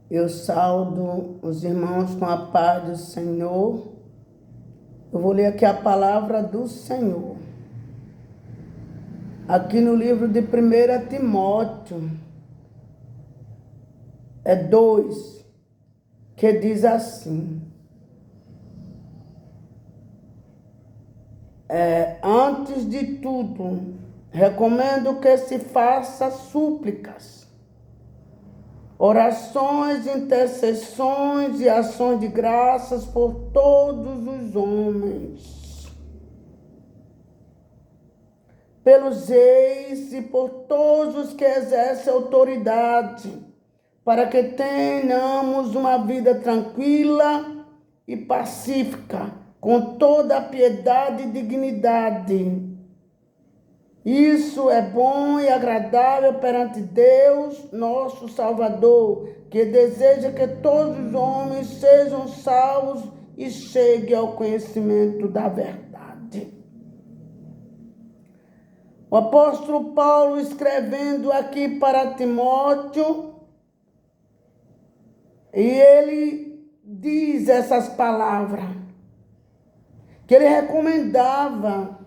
Eu saudo os irmãos com a paz do Senhor. Eu vou ler aqui a palavra do Senhor. Aqui no livro de 1 Timóteo, 2, que diz assim: antes de tudo, recomendo que se faça súplicas, orações, intercessões e ações de graças por todos os homens, pelos reis e por todos os que exercem autoridade, para que tenhamos uma vida tranquila e pacífica, com toda a piedade e dignidade. Isso é bom e agradável perante Deus, nosso Salvador, que deseja que todos os homens sejam salvos e cheguem ao conhecimento da verdade. O apóstolo Paulo, escrevendo aqui para Timóteo, e ele diz essas palavras, que ele recomendava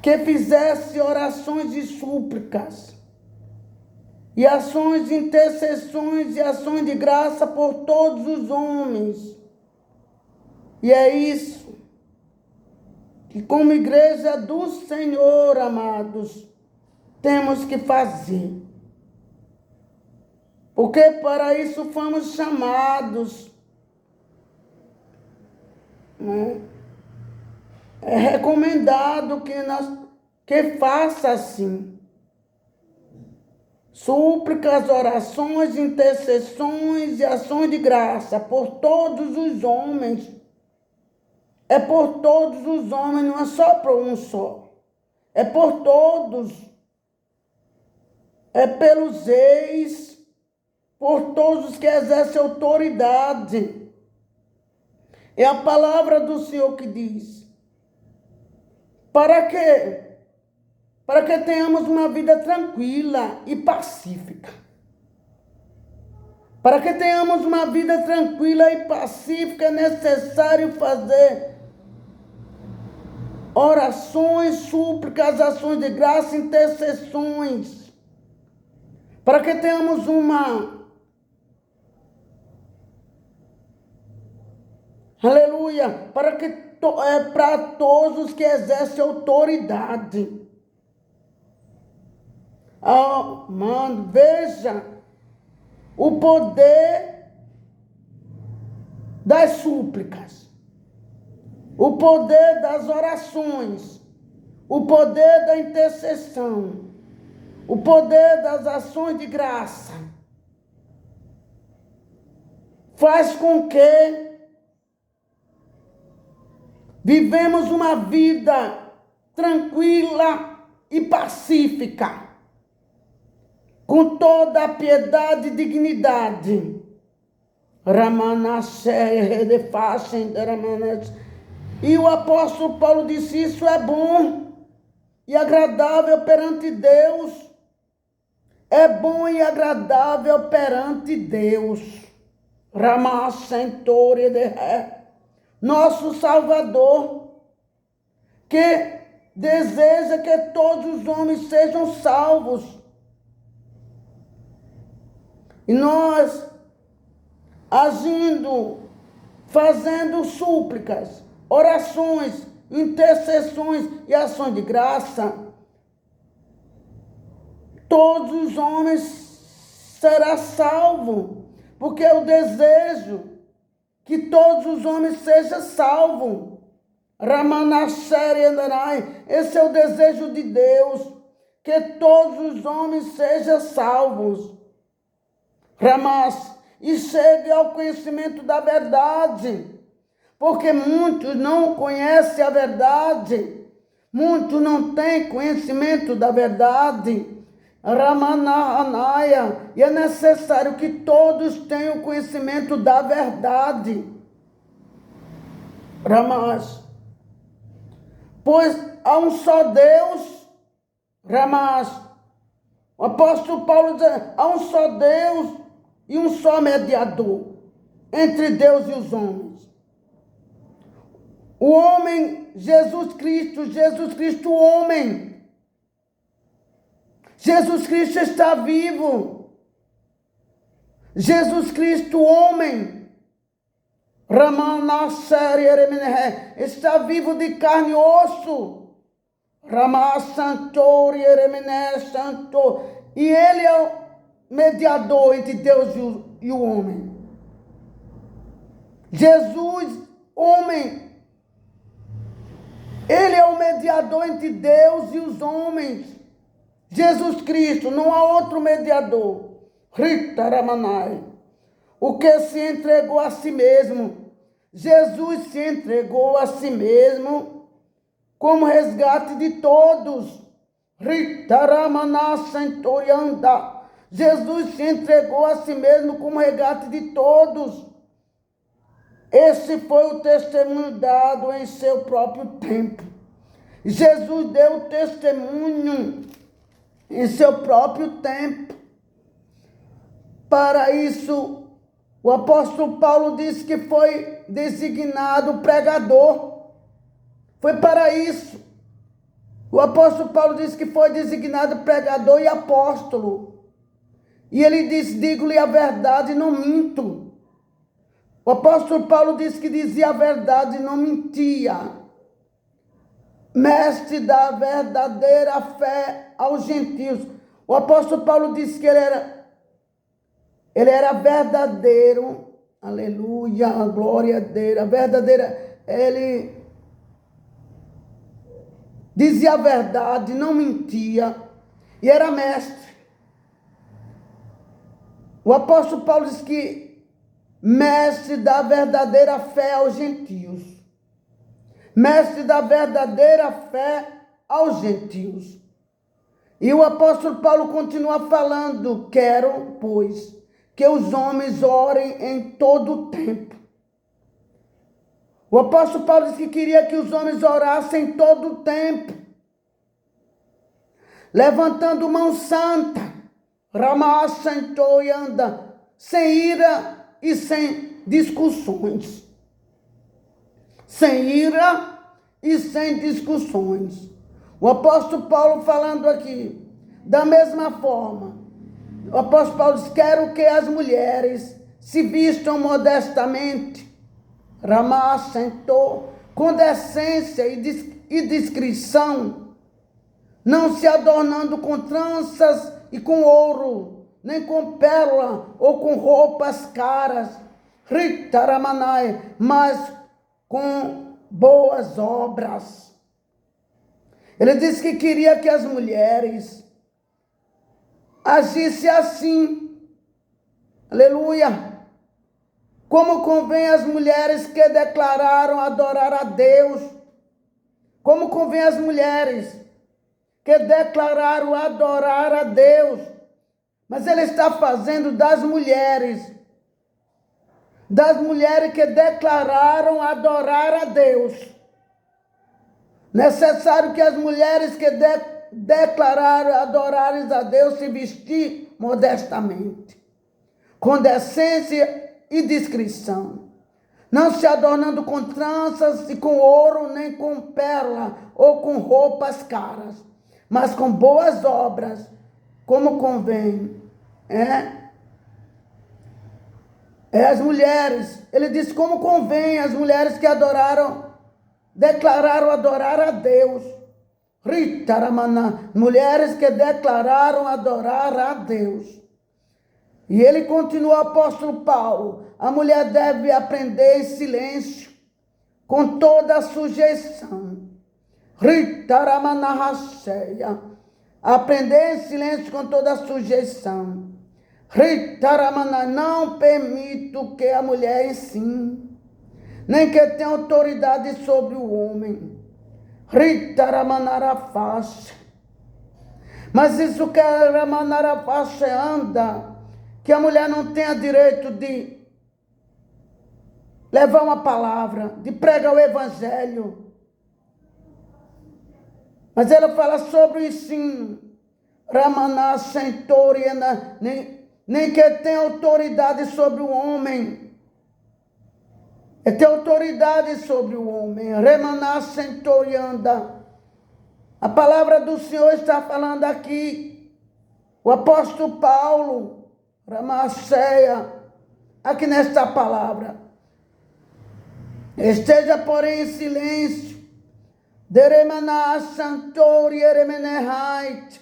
que fizesse orações e súplicas, e ações de intercessões e ações de graça por todos os homens. E é isso que, como igreja do Senhor, amados, temos que fazer. Porque para isso fomos chamados, né? É recomendado que faça assim. Súplicas, orações, intercessões e ações de graça por todos os homens. É por todos os homens, não é só por um só. É por todos. É pelos reis, por todos os que exercem autoridade. É a palavra do Senhor que diz: Para quê? Para que tenhamos uma vida tranquila e pacífica. Para que tenhamos uma vida tranquila e pacífica, é necessário fazer orações, súplicas, ações de graça, intercessões. Para que tenhamos aleluia, para todos os que exercem autoridade. Mano, veja o poder das súplicas, o poder das orações, o poder da intercessão, o poder das ações de graça. Faz com que vivemos uma vida tranquila e pacífica, com toda a piedade e dignidade. E o apóstolo Paulo disse: isso é bom e agradável perante Deus. É bom e agradável perante Deus. Nosso Salvador, que deseja que todos os homens sejam salvos. E nós, agindo, fazendo súplicas, orações, intercessões e ações de graça, todos os homens serão salvos, porque eu desejo que todos os homens sejam salvos. Esse é o desejo de Deus, que todos os homens sejam salvos. E chegue ao conhecimento da verdade, porque muitos não conhecem a verdade, muitos não têm conhecimento da verdade. E é necessário que todos tenham conhecimento da verdade. Pois há um só Deus. O apóstolo Paulo diz: há um só Deus e um só mediador entre Deus e os homens. O homem, Jesus Cristo, homem. Jesus Cristo está vivo. Jesus Cristo, homem. Está vivo de carne e osso. Santo. E ele é o mediador entre Deus e o homem. Jesus, homem. Ele é o mediador entre Deus e os homens. Jesus Cristo, não há outro mediador. O que se entregou a si mesmo. Jesus se entregou a si mesmo como resgate de todos. Jesus se entregou a si mesmo como resgate de todos. Esse foi o testemunho dado em seu próprio tempo. Jesus deu o testemunho em seu próprio tempo. Para isso, o apóstolo Paulo disse que foi designado pregador. Foi para isso. O apóstolo Paulo disse que foi designado pregador e apóstolo. E ele disse, digo-lhe a verdade, não minto. O apóstolo Paulo disse que dizia a verdade e não mentia. Mestre da verdadeira fé aos gentios. O apóstolo Paulo disse que ele era verdadeiro. Aleluia, a glória dele. A verdadeira, ele dizia a verdade, não mentia. E era mestre. O apóstolo Paulo disse que mestre da verdadeira fé aos gentios. Mestre da verdadeira fé aos gentios. E o apóstolo Paulo continua falando, quero, pois, que os homens orem em todo o tempo. O apóstolo Paulo disse que queria que os homens orassem em todo o tempo. Levantando mão santa, e anda, sem ira e sem discussões. Sem ira e sem discussões. O apóstolo Paulo falando aqui, da mesma forma, o apóstolo Paulo diz, quero que as mulheres se vistam modestamente, com decência e discrição, não se adornando com tranças e com ouro, nem com pérola ou com roupas caras, mas com boas obras. Ele disse que queria que as mulheres agissem assim, aleluia, como convém às mulheres que declararam adorar a Deus, como convém às mulheres que declararam adorar a Deus, mas ele está fazendo das mulheres que declararam adorar a Deus. Necessário que as mulheres que declararam adorar a Deus se vestir modestamente, com decência e discrição, não se adornando com tranças e com ouro, nem com pérola ou com roupas caras, mas com boas obras, como convém. As mulheres, ele diz como convém as mulheres que declararam adorar a Deus. Mulheres que declararam adorar a Deus. E ele continua, o apóstolo Paulo, a mulher deve aprender em silêncio, com toda a sujeição. Aprender em silêncio com toda a sujeição. Não permito que a mulher ensine, nem que tenha autoridade sobre o homem. Mas isso que a Ramanarafache anda, que a mulher não tenha direito de levar uma palavra, de pregar o evangelho. Mas ela fala sobre o ensino. nem que tem autoridade sobre o homem. É ter autoridade sobre o homem. Remaná centurianda. A palavra do Senhor está falando aqui. O apóstolo Paulo, Ramaceia, aqui nesta palavra. Esteja, porém, em silêncio. Deremaná santori eremenehait.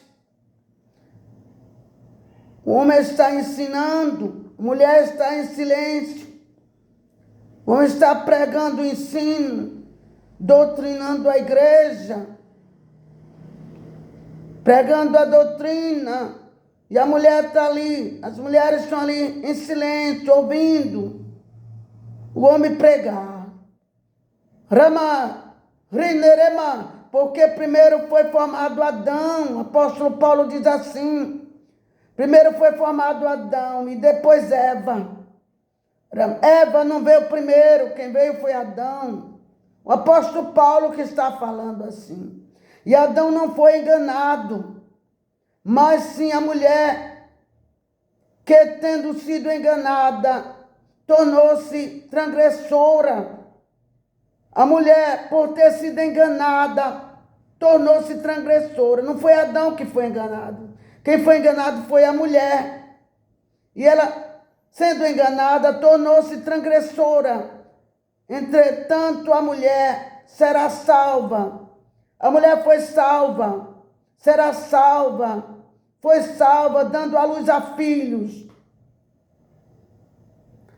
O homem está ensinando, a mulher está em silêncio. O homem está pregando o ensino, doutrinando a igreja, pregando a doutrina. E a mulher está ali, as mulheres estão ali em silêncio, ouvindo o homem pregar. Rama, rinerema, porque primeiro foi formado Adão. O apóstolo Paulo diz assim. Primeiro foi formado Adão e depois Eva. Eva não veio primeiro, quem veio foi Adão. O apóstolo Paulo que está falando assim. E Adão não foi enganado, mas sim a mulher que, tendo sido enganada, tornou-se transgressora. A mulher, por ter sido enganada, tornou-se transgressora. Não foi Adão que foi enganado. Quem foi enganado foi a mulher. E ela, sendo enganada, tornou-se transgressora. Entretanto, a mulher será salva. A mulher foi salva, será salva, foi salva, dando à luz a filhos.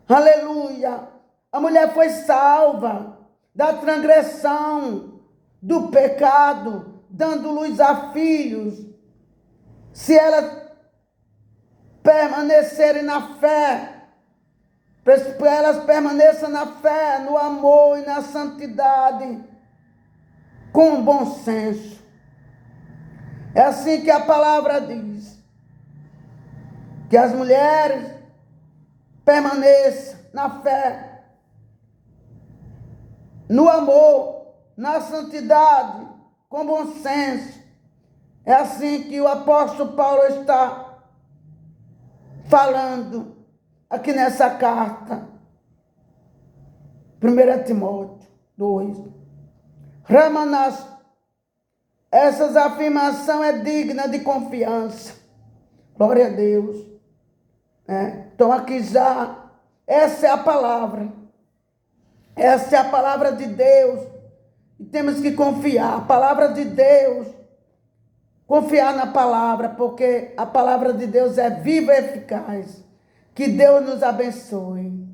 Aleluia! A mulher foi salva da transgressão, do pecado, dando luz a filhos. Se elas permanecerem na fé, para elas permaneçam na fé, no amor e na santidade, com bom senso. É assim que a palavra diz, que as mulheres permaneçam na fé, no amor, na santidade, com bom senso. É assim que o apóstolo Paulo está falando aqui nessa carta. 1 Timóteo 2. Ramanas, essas afirmação é digna de confiança. Glória a Deus. Então aqui já, essa é a palavra. Essa é a palavra de Deus. E temos que confiar. A palavra de Deus. Confiar na palavra, porque a palavra de Deus é viva e eficaz. Que Deus nos abençoe.